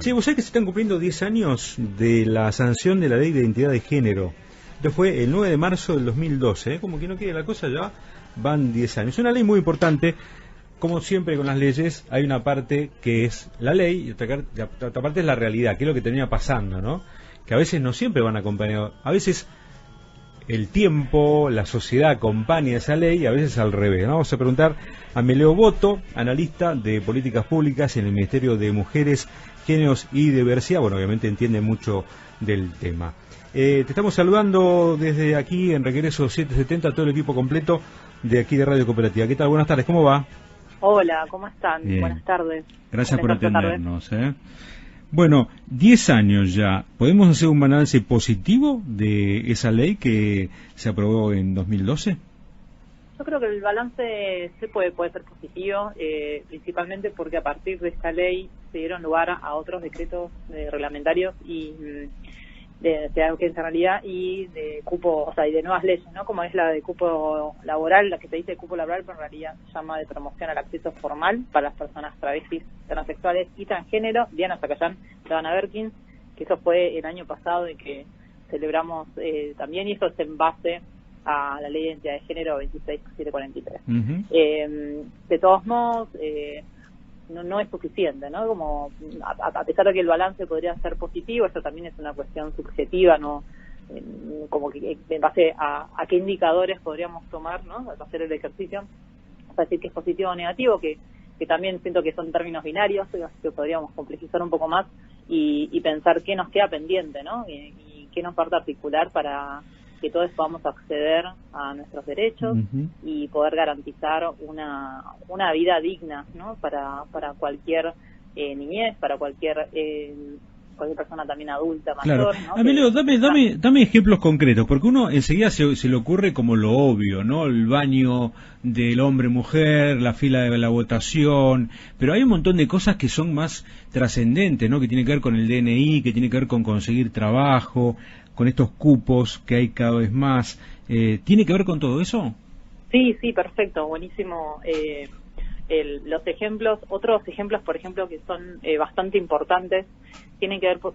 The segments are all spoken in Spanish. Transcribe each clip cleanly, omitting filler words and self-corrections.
Sí, vos sabés que se están cumpliendo 10 años de la sanción de la Ley de Identidad de Género. Esto fue el 9 de marzo del 2012, ¿eh? Como que no quiere la cosa, ya van 10 años. Es una ley muy importante. Como siempre con las leyes, hay una parte que es la ley y otra parte es la realidad, que es lo que termina pasando, ¿no? Que a veces no siempre van acompañados. A veces el tiempo, la sociedad acompaña esa ley y a veces al revés, ¿no? Vamos a preguntar a Meleo Boto, analista de políticas públicas en el Ministerio de Mujeres, Géneros y Diversidad. Bueno, obviamente entiende mucho del tema. Te estamos saludando desde aquí en Regreso 770, todo el equipo completo de aquí de Radio Cooperativa. ¿Qué tal? Buenas tardes, ¿cómo va? Hola, ¿cómo están? Bien. Buenas tardes. Gracias por atendernos. Bueno, 10 años ya. ¿Podemos hacer un balance positivo de esa ley que se aprobó en 2012? Yo creo que el balance puede ser positivo, principalmente porque a partir de esta ley se dieron lugar a otros decretos reglamentarios y de agencialidad y de cupo, o sea, y de nuevas leyes, ¿no? Como es la de cupo laboral, la que se dice cupo laboral, pero en realidad se llama de promoción al acceso formal para las personas travestis, transexuales y transgénero. Diana Zacayán, Dana Berkins, que eso fue el año pasado y que celebramos también, y eso es en base a la ley de identidad de género 26743. De todos modos, no es suficiente, ¿no? Como a pesar de que el balance podría ser positivo, esto también es una cuestión subjetiva, ¿no? Como que en base a qué indicadores podríamos tomar, ¿no? Para hacer el ejercicio, para decir que es positivo o negativo, que también siento que son términos binarios, que podríamos complejizar un poco más y pensar qué nos queda pendiente, ¿no? Y qué nos falta articular para que todos podamos acceder a nuestros derechos y poder garantizar una vida digna, ¿no? Para cualquier niñez, para cualquier persona también adulta, mayor. Claro. ¿No? Amelio, dame ejemplos concretos, porque uno enseguida se le ocurre como lo obvio, ¿no? El baño del hombre-mujer, la fila de la votación, pero hay un montón de cosas que son más trascendentes, ¿no? Que tiene que ver con el DNI, que tiene que ver con conseguir trabajo, con estos cupos que hay cada vez más. ¿Tiene que ver con todo eso? Sí, perfecto, buenísimo. Los ejemplos, otros ejemplos, por ejemplo, que son bastante importantes, tienen que ver con,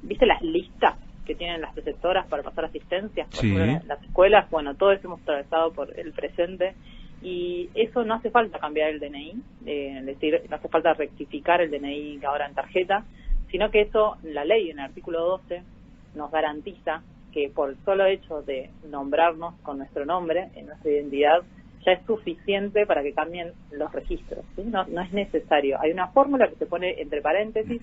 ¿viste las listas que tienen las preceptoras para pasar asistencia? Por ejemplo, las escuelas, bueno, todos hemos atravesado por el presente y eso no hace falta cambiar el DNI, es decir, no hace falta rectificar el DNI ahora en tarjeta, sino que eso, la ley en el artículo 12 nos garantiza que por el solo hecho de nombrarnos con nuestro nombre en nuestra identidad ya es suficiente para que cambien los registros, ¿sí? No es necesario. Hay una fórmula que se pone entre paréntesis,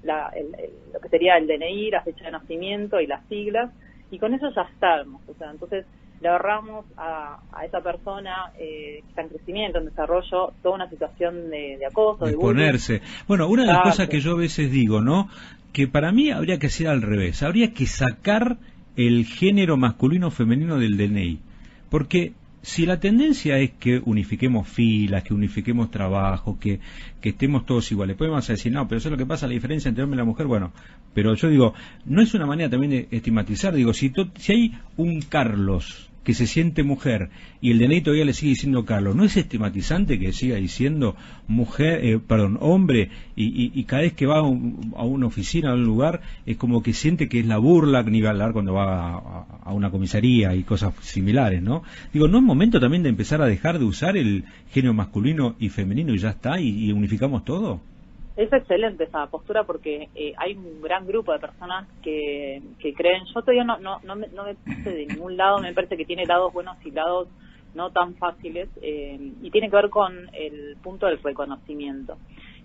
lo que sería el DNI, la fecha de nacimiento y las siglas, y con eso ya estamos. O sea, entonces le ahorramos a esa persona que está en crecimiento, en desarrollo, toda una situación de acoso, de ponerse. Bueno, una de las cosas que yo a veces digo, ¿no? Que para mí habría que hacer al revés. Habría que sacar el género masculino o femenino del DNI. Porque si la tendencia es que unifiquemos filas, que unifiquemos trabajo, que estemos todos iguales, podemos decir, no, pero eso es lo que pasa, la diferencia entre hombre y la mujer, bueno, pero yo digo, no es una manera también de estigmatizar, digo, si hay un Carlos que se siente mujer y el DNI todavía le sigue diciendo Carlos, ¿no es estigmatizante que siga diciendo hombre y cada vez que va a una oficina, a un lugar, es como que siente que es la burla, ni va a hablar cuando va a una comisaría y cosas similares, ¿no? Digo, ¿no es momento también de empezar a dejar de usar el género masculino y femenino y ya está, y unificamos todo? Es excelente esa postura porque hay un gran grupo de personas que creen, yo todavía no me puse de ningún lado, me parece que tiene lados buenos y lados no tan fáciles, y tiene que ver con el punto del reconocimiento.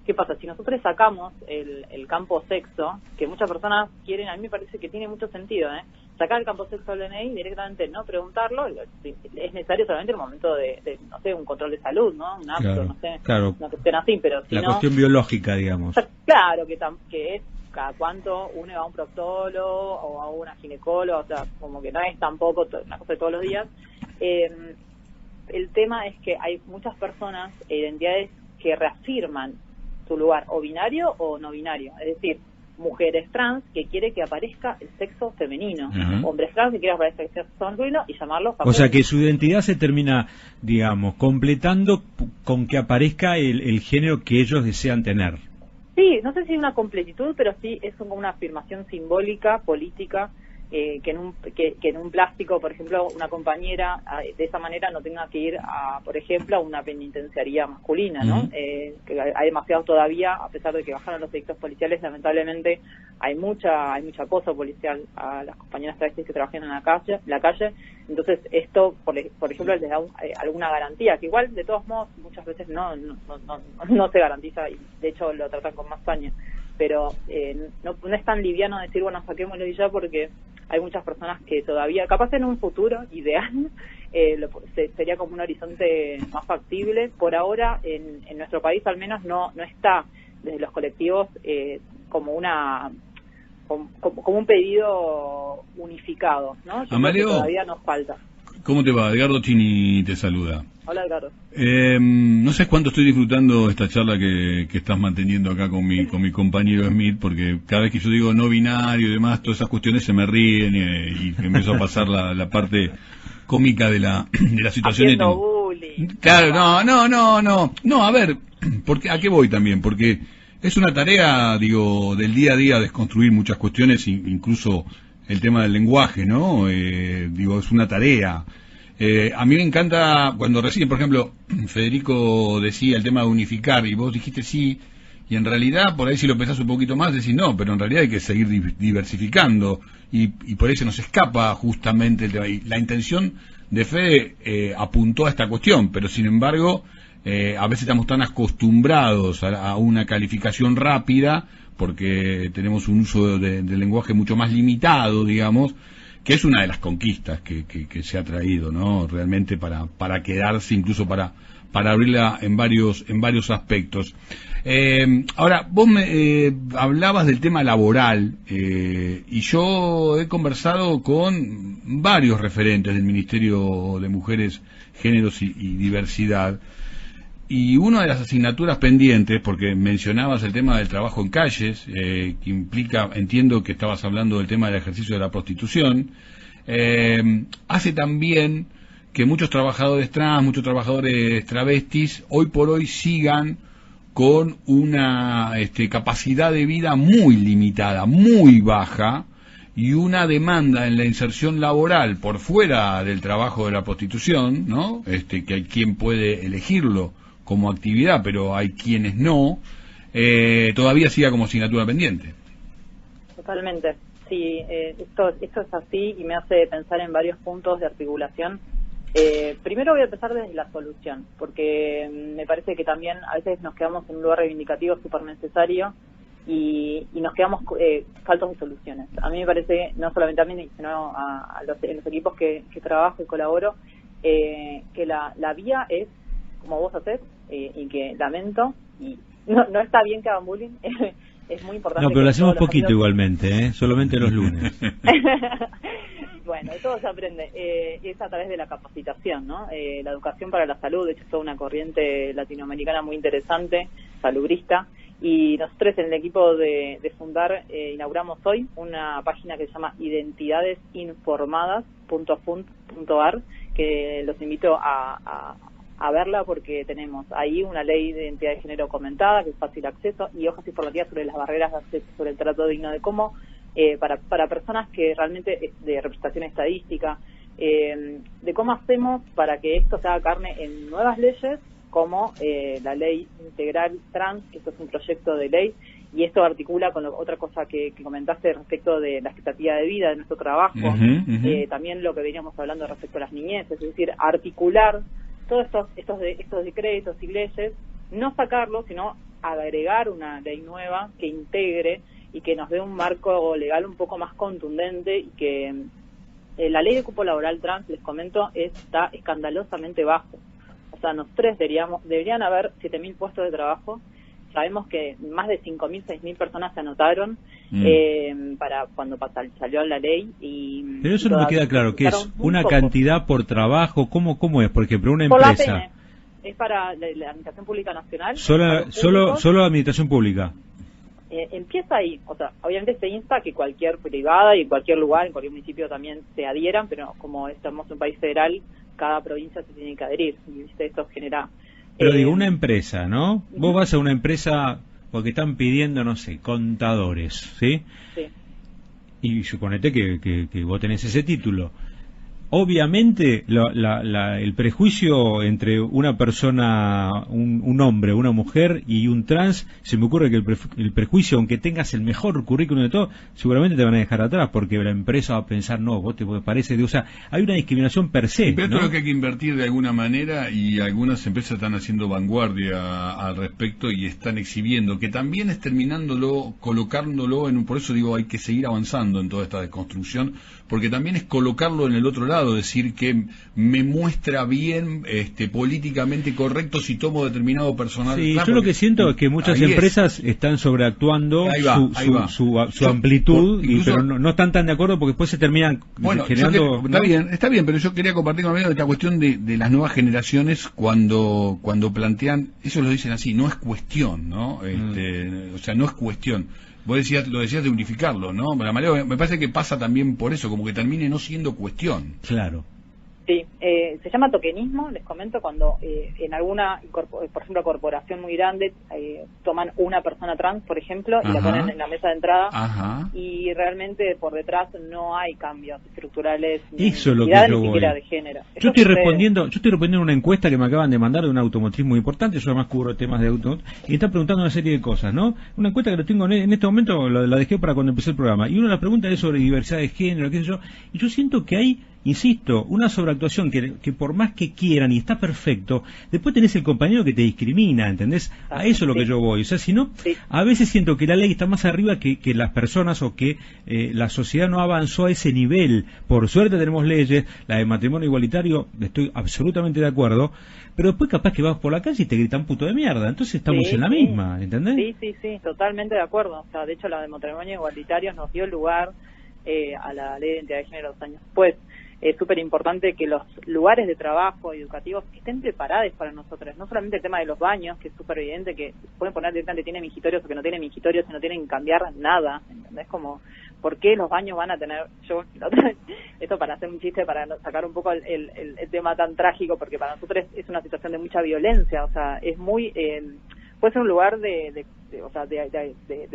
¿Qué pasa? Si nosotros sacamos el campo sexo, que muchas personas quieren, a mí me parece que tiene mucho sentido, sacar el campo sexo del DNI, directamente no preguntarlo, es necesario solamente en el momento de no sé, un control de salud, ¿no? Un apto, no sé, una cuestión así, pero si la cuestión biológica, digamos. Claro, que es cada cuánto uno va a un proctólogo o a una ginecóloga, o sea, como que no es tampoco una cosa de todos los días. El tema es que hay muchas personas e identidades que reafirman su lugar o binario o no binario, es decir, mujeres trans que quiere que aparezca el sexo femenino, hombres trans que quieren que aparezca el sexo masculino y llamarlos papeles. O sea que su identidad se termina, digamos, completando con que aparezca el género que ellos desean tener. Sí, no sé si una completitud, pero sí es como una afirmación simbólica, política, que en un plástico, por ejemplo, una compañera de esa manera no tenga que ir a, por ejemplo, a una penitenciaría masculina, ¿no? Que hay demasiados todavía, a pesar de que bajaron los delitos policiales, lamentablemente hay mucho acoso policial a las compañeras travestis que trabajan en la calle. Entonces esto, por ejemplo, les da alguna garantía, que igual de todos modos muchas veces no se garantiza, y de hecho lo tratan con más saña, pero no es tan liviano decir, bueno, saquémoslo y ya, porque hay muchas personas que todavía, capaz en un futuro ideal, sería como un horizonte más factible. Por ahora, en nuestro país al menos no está desde los colectivos como un pedido unificado, ¿no? Yo creo que todavía nos falta. ¿Cómo te va? Edgardo Chini te saluda. Hola, Edgardo. No sé cuánto estoy disfrutando esta charla que estás manteniendo acá con mi compañero Smith, porque cada vez que yo digo no binario y demás, todas esas cuestiones se me ríen y empiezo a pasar la parte cómica de la situación. Haciendo bullying. Claro, no, a ver, ¿a qué voy también? Porque es una tarea, digo, del día a día desconstruir muchas cuestiones, incluso el tema del lenguaje, ¿no? Digo, es una tarea. A mí me encanta cuando recién, por ejemplo, Federico decía el tema de unificar, y vos dijiste sí, y en realidad, por ahí si lo pensás un poquito más, decís no, pero en realidad hay que seguir diversificando, y por ahí se nos escapa justamente el tema. Y la intención de Fede apuntó a esta cuestión, pero sin embargo, a veces estamos tan acostumbrados a una calificación rápida, porque tenemos un uso del lenguaje mucho más limitado, digamos, que es una de las conquistas que se ha traído, ¿no? Realmente para quedarse, incluso para abrirla en varios aspectos. Ahora, vos me hablabas del tema laboral, y yo he conversado con varios referentes del Ministerio de Mujeres, Géneros y Diversidad, y una de las asignaturas pendientes, porque mencionabas el tema del trabajo en calles, que implica, entiendo que estabas hablando del tema del ejercicio de la prostitución, hace también que muchos trabajadores trans, muchos trabajadores travestis, hoy por hoy sigan con una capacidad de vida muy limitada, muy baja, y una demanda en la inserción laboral por fuera del trabajo de la prostitución, ¿no? Que hay quien puede elegirlo como actividad, pero hay quienes no, todavía siga como asignatura pendiente. Totalmente, sí, esto es así y me hace pensar en varios puntos de articulación. Primero voy a empezar desde la solución, porque me parece que también a veces nos quedamos en un lugar reivindicativo súper necesario y nos quedamos faltos de soluciones. A mí me parece, no solamente a mí, sino en los equipos que trabajo y colaboro, que la vía es como vos hacés, y que lamento, y no está bien que hagan bullying, es muy importante. No, pero lo hacemos poquito igualmente, solamente los lunes. Bueno, de todo se aprende, es a través de la capacitación, ¿no? La educación para la salud, de hecho es toda una corriente latinoamericana muy interesante, salubrista, y nosotros en el equipo de Fundar inauguramos hoy una página que se llama identidadesinformadas.fund.ar, que los invito a verla, porque tenemos ahí una ley de identidad de género comentada, que es fácil acceso, y hojas informativas sobre las barreras de acceso, sobre el trato digno de cómo, para personas que realmente de representación estadística, de cómo hacemos para que esto se haga carne en nuevas leyes, como la ley integral trans, que esto es un proyecto de ley, y esto articula con otra cosa que comentaste respecto de la expectativa de vida de nuestro trabajo, también lo que veníamos hablando respecto a las niñeces, es decir, articular todos estos decretos y leyes, no sacarlos, sino agregar una ley nueva que integre y que nos dé un marco legal un poco más contundente, y que la ley de cupo laboral trans, les comento, está escandalosamente bajo. O sea, nosotros deberían haber 7.000 puestos de trabajo. Sabemos que más de 5.000, 6.000 personas se anotaron para cuando salió la ley. Pero eso no me queda claro, ¿qué es? ¿Una cantidad por trabajo? ¿Cómo es? Porque para una empresa... La PN, es para la Administración Pública Nacional. ¿Solo Administración Pública? empieza ahí, o sea, obviamente se insta que cualquier privada y cualquier lugar, en cualquier municipio también se adhieran, pero como estamos en un país federal, cada provincia se tiene que adherir, y ¿viste? Esto genera... Pero digo, una empresa, ¿no? Vos vas a una empresa porque están pidiendo, no sé, contadores, ¿sí? Sí. Y suponete que vos tenés ese título. Obviamente el prejuicio entre una persona, un hombre, una mujer y un trans, se me ocurre que el prejuicio, aunque tengas el mejor currículum de todo, seguramente te van a dejar atrás, porque la empresa va a pensar, no, vos te parece, o sea, hay una discriminación per se, pero ¿no? esto es lo que hay que invertir de alguna manera, y algunas empresas están haciendo vanguardia al respecto y están exhibiendo, que también es colocándolo por eso digo, hay que seguir avanzando en toda esta desconstrucción, porque también es colocarlo en el otro lado, decir que me muestra bien políticamente correcto si tomo determinado personal. Sí, yo lo que siento es que muchas empresas están sobreactuando su amplitud, incluso, pero no están tan de acuerdo, porque después se terminan generando... Está bien, pero yo quería compartir con esta cuestión de las nuevas generaciones cuando plantean, eso lo dicen así, no es cuestión, ¿no? O sea, no es cuestión. Vos lo decías de unificarlo, ¿no? Me parece que pasa también por eso, como que termine no siendo cuestión. Claro. Sí, se llama tokenismo, les comento, cuando en alguna, por ejemplo, corporación muy grande, toman una persona trans, por ejemplo, y la ponen en la mesa de entrada, y realmente por detrás no hay cambios estructurales, ni siquiera de género. Yo estoy respondiendo a una encuesta que me acaban de mandar de una automotriz muy importante, yo además cubro temas de auto, y están preguntando una serie de cosas, ¿no? Una encuesta que la tengo en este momento, la dejé para cuando empecé el programa, y una de las preguntas es sobre diversidad de género, qué sé yo, y yo siento que hay, insisto, una sobreactuación que por más que quieran, y está perfecto, después tenés el compañero que te discrimina, ¿entendés? A eso es lo que yo voy. O sea, si no, a veces siento que la ley está más arriba que las personas, o que la sociedad no avanzó a ese nivel. Por suerte tenemos leyes, la de matrimonio igualitario, estoy absolutamente de acuerdo, pero después capaz que vas por la calle y te gritan puto de mierda, entonces estamos en la misma, ¿entendés? Sí, totalmente de acuerdo. O sea, de hecho la de matrimonio igualitario nos dio lugar a la ley de identidad de género 2 años después. Es súper importante que los lugares de trabajo educativos estén preparados para nosotros, no solamente el tema de los baños, que es súper evidente que pueden poner directamente tiene mingitorios o que no tiene mingitorios y no tienen que cambiar nada, ¿entendés? Como, ¿por qué los baños van a tener, esto para hacer un chiste, para sacar un poco el tema tan trágico, porque para nosotros es una situación de mucha violencia, o sea, es muy, puede ser un lugar de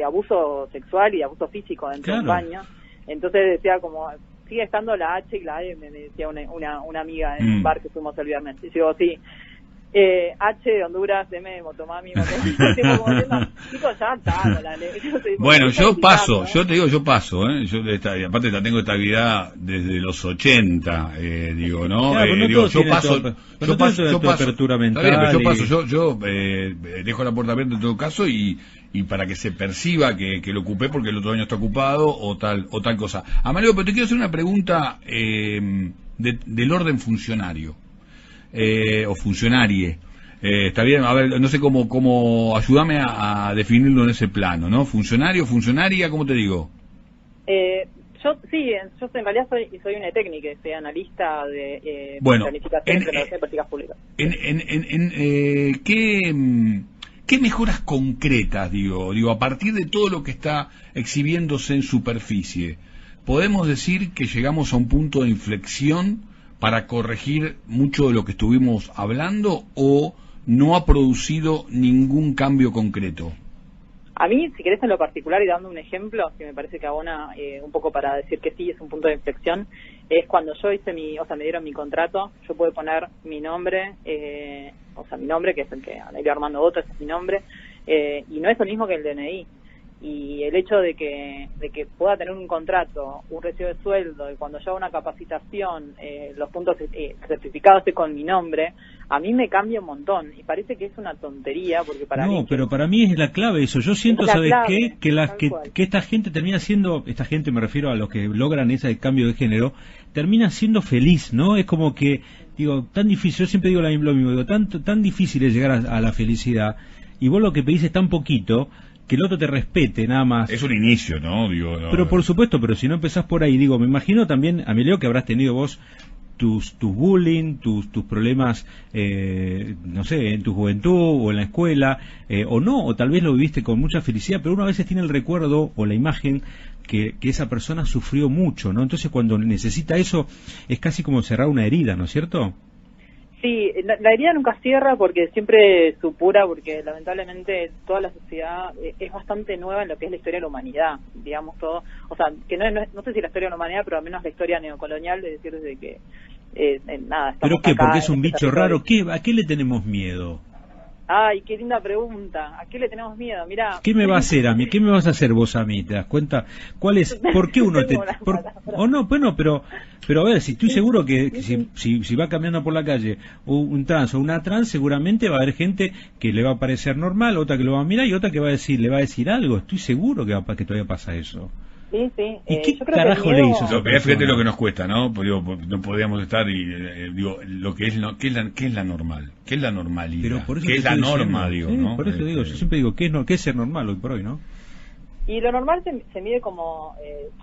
abuso sexual y de abuso físico dentro de un baño, entonces decía como, sigue estando la H y la E, me decía una amiga en un bar que fuimos el viernes. Y digo, sí, H de Honduras, M de Motomami, chicos, ya está, la ley. Bueno, yo paso, yo te digo, yo paso, yo aparte tengo esta vida desde los 80, digo, ¿no? Claro, digo, yo paso, apertura mental, yo dejo la puerta abierta en todo caso y para que se perciba que lo ocupé porque el otro año está ocupado o tal cosa. Amalio, pero te quiero hacer una pregunta del orden funcionario o funcionarie. Está bien, a ver, no sé cómo ayúdame a definirlo en ese plano, ¿no? Funcionario, funcionaria, ¿cómo te digo? Yo en realidad soy una técnica, soy analista de planificación de políticas públicas. ¿Qué mejoras concretas, digo, a partir de todo lo que está exhibiéndose en superficie, podemos decir que llegamos a un punto de inflexión para corregir mucho de lo que estuvimos hablando, o no ha producido ningún cambio concreto? A mí, si querés en lo particular y dando un ejemplo, que me parece que abona un poco para decir que sí, es un punto de inflexión, es cuando yo hice me dieron mi contrato, yo puedo poner mi nombre, mi nombre, que es el que Anelia Armando Boto, ese es mi nombre, y no es lo mismo que el DNI. Y el hecho de que pueda tener un contrato, un recibo de sueldo, y cuando yo hago una capacitación, los puntos certificados esté con mi nombre, a mí me cambia un montón. Y parece que es una tontería, porque para mí... No, pero para mí es la clave eso. Yo siento, ¿sabes qué? Que esta gente termina siendo, esta gente me refiero a los que logran ese cambio de género, termina siendo feliz, ¿no? Es como que, digo, tan difícil, yo siempre digo lo mismo, digo, tan difícil es llegar a la felicidad, y vos lo que pedís es tan poquito, que el otro te respete, nada más. Es un inicio, ¿no? Digo, pero por supuesto, pero si no empezás por ahí, digo, me imagino también, Amelio, que habrás tenido vos tus bullying, tus problemas, no sé, en tu juventud o en la escuela, o no, o tal vez lo viviste con mucha felicidad, pero uno a veces tiene el recuerdo o la imagen que esa persona sufrió mucho, ¿no? Entonces cuando necesita eso es casi como cerrar una herida, ¿no es cierto? Sí, la herida nunca cierra porque siempre supura, porque lamentablemente toda la sociedad es bastante nueva en lo que es la historia de la humanidad, digamos todo, o sea, que no sé si la historia de la humanidad, pero al menos la historia neocolonial, es decir, desde que nada. ¿Pero qué? Acá, ¿Porque es un bicho raro? territorio. ¿A qué le tenemos miedo? Ay, qué linda pregunta. ¿A qué le tenemos miedo? Mirá. ¿Qué me va a hacer a mí? ¿Qué me vas a hacer vos a mí? ¿Te das cuenta? ¿Cuál es? ¿Por qué uno te...? O no, bueno, pero a ver, si estoy seguro que si va caminando por la calle un trans o una trans, seguramente va a haber gente que le va a parecer normal, otra que lo va a mirar y otra que le va a decir algo. Estoy seguro que todavía pasa eso. Sí, sí. ¿Y qué yo creo que carajo le hizo? Fíjate lo que nos cuesta, ¿no? Pues, digo, no podríamos estar digo, lo que es ¿qué es la normal? ¿Qué es la normalidad? Pero por eso ¿Qué es la norma, digo, sí, no? Por eso digo, yo siempre digo, ¿qué es ser normal hoy por hoy, no? Y lo normal se mide como,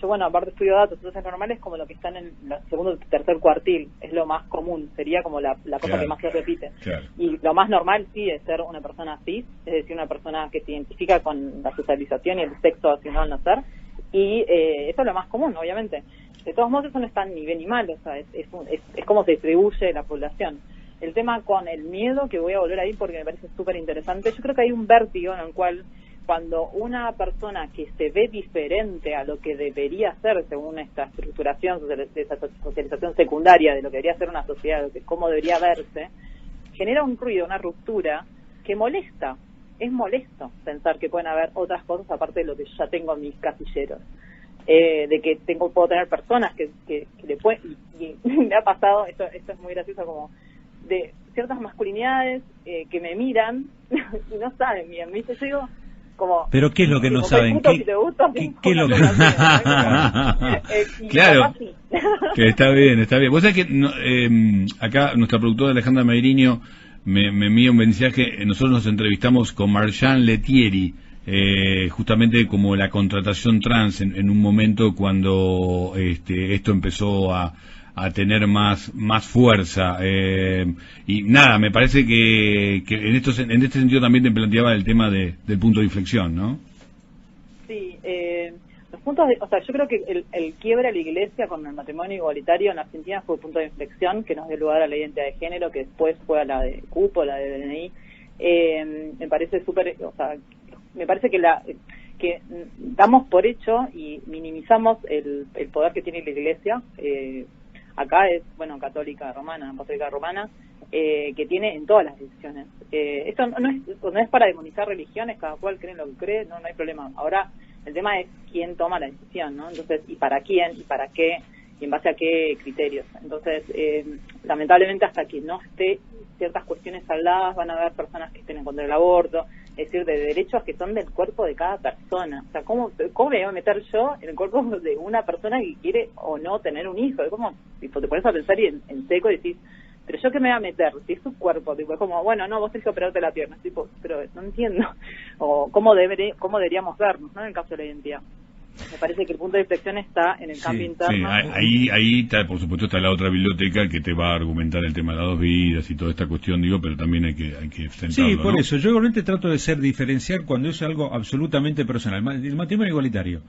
yo bueno, aparte estudio datos, entonces lo normal es como lo que está en el segundo, tercer cuartil, es lo más común, sería como la cosa Claro. que más se repite. Claro. Y lo más normal sí es ser una persona cis, es decir, una persona que se identifica con la socialización y el sexo asignado al nacer, y eso es lo más común, obviamente. De todos modos, eso no está ni bien ni mal, o sea, es como se distribuye la población. El tema con el miedo, que voy a volver ahí porque me parece súper interesante, yo creo que hay un vértigo en el cual cuando una persona que se ve diferente a lo que debería ser según esta estructuración, esa socialización secundaria de lo que debería ser una sociedad, de cómo debería verse, genera un ruido, una ruptura que molesta. Es molesto pensar que pueden haber otras cosas aparte de lo que yo ya tengo en mis casilleros. De que puedo tener personas que le pueden, y me ha pasado, esto es muy gracioso, como de ciertas masculinidades que me miran y no saben bien, ¿viste? Yo digo, como, pero ¿qué es lo que no saben? ¿Qué es lo que claro, que está bien. Vos sabés que acá nuestra productora Alejandra Meiriño me envía un mensaje. Nosotros nos entrevistamos con Marjan Letieri, justamente como la contratación trans en un momento cuando esto empezó a tener más fuerza, y nada, me parece que en este sentido también te planteaba el tema del punto de inflexión, ¿no? Sí, los puntos o sea, yo creo que el quiebre a la iglesia con el matrimonio igualitario en Argentina fue el punto de inflexión que nos dio lugar a la identidad de género, que después fue a la de cupo, la de DNI. Me parece súper, o sea, me parece que damos por hecho y minimizamos el poder que tiene la iglesia. Acá es, bueno, católica romana, apostólica romana, que tiene en todas las decisiones. Esto no es para demonizar religiones, cada cual cree en lo que cree, no hay problema. Ahora, el tema es quién toma la decisión, ¿no? Entonces, ¿y para quién? ¿Y para qué? ¿Y en base a qué criterios? Entonces, lamentablemente, hasta que no esté ciertas cuestiones saldadas, van a haber personas que estén en contra del aborto, es decir, de derechos que son del cuerpo de cada persona. O sea, ¿cómo me voy a meter yo en el cuerpo de una persona que quiere o no tener un hijo? Es como, tipo, te pones a pensar y en seco y decís, pero yo qué me voy a meter, si es su cuerpo, tipo, es como, bueno, no, vos tenés que operarte la pierna, tipo, pero no entiendo, o cómo deberíamos vernos, ¿no? En el caso de la identidad. Me parece que el punto de inflexión está en el cambio interno. Sí, ahí está, por supuesto, está la otra biblioteca que te va a argumentar el tema de las dos vidas y toda esta cuestión, digo, pero también hay que centrarlo, sí, por ¿no? eso, yo igualmente trato de diferenciar cuando es algo absolutamente personal. El matrimonio igualitario,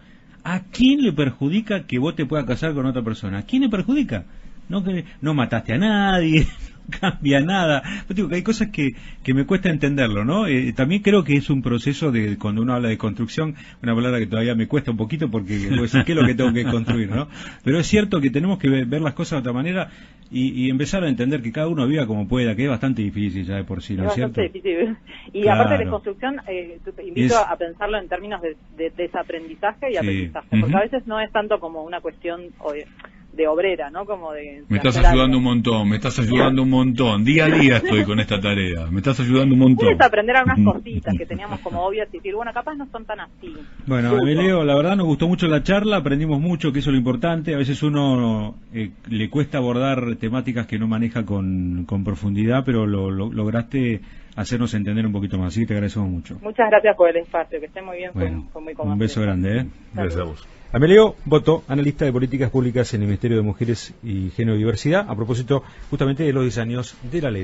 ¿a quién le perjudica que vos te puedas casar con otra persona? ¿A quién le perjudica? No mataste a nadie, no cambia nada. Yo digo que hay cosas que me cuesta entenderlo, ¿no? También creo que es un proceso de, cuando uno habla de construcción, una palabra que todavía me cuesta un poquito porque pues, ¿qué es lo que tengo que construir, no? Pero es cierto que tenemos que ver las cosas de otra manera y empezar a entender que cada uno viva como pueda, que es bastante difícil ya de por sí, ¿no es cierto? Difícil. Y claro. Aparte de la construcción, te invito a pensarlo en términos de desaprendizaje y aprendizaje, porque a veces no es tanto como una cuestión de obrera, ¿no? Como de me estás ayudando un montón, día a día estoy con esta tarea, me estás ayudando un montón. Puedes aprender algunas cositas que teníamos como obvias y decir, bueno, capaz no son tan así. Bueno, Emilio, la verdad nos gustó mucho la charla, aprendimos mucho, que eso es lo importante. A veces uno le cuesta abordar temáticas que no maneja con profundidad, pero lograste hacernos entender un poquito más. Así que te agradecemos mucho. Muchas gracias por el espacio, que esté muy bien, Bueno, fue muy cómodo. un beso grande. Gracias a vos. Amelio Boto, analista de políticas públicas en el Ministerio de Mujeres y Género y Diversidad, a propósito justamente de los 10 años de la ley.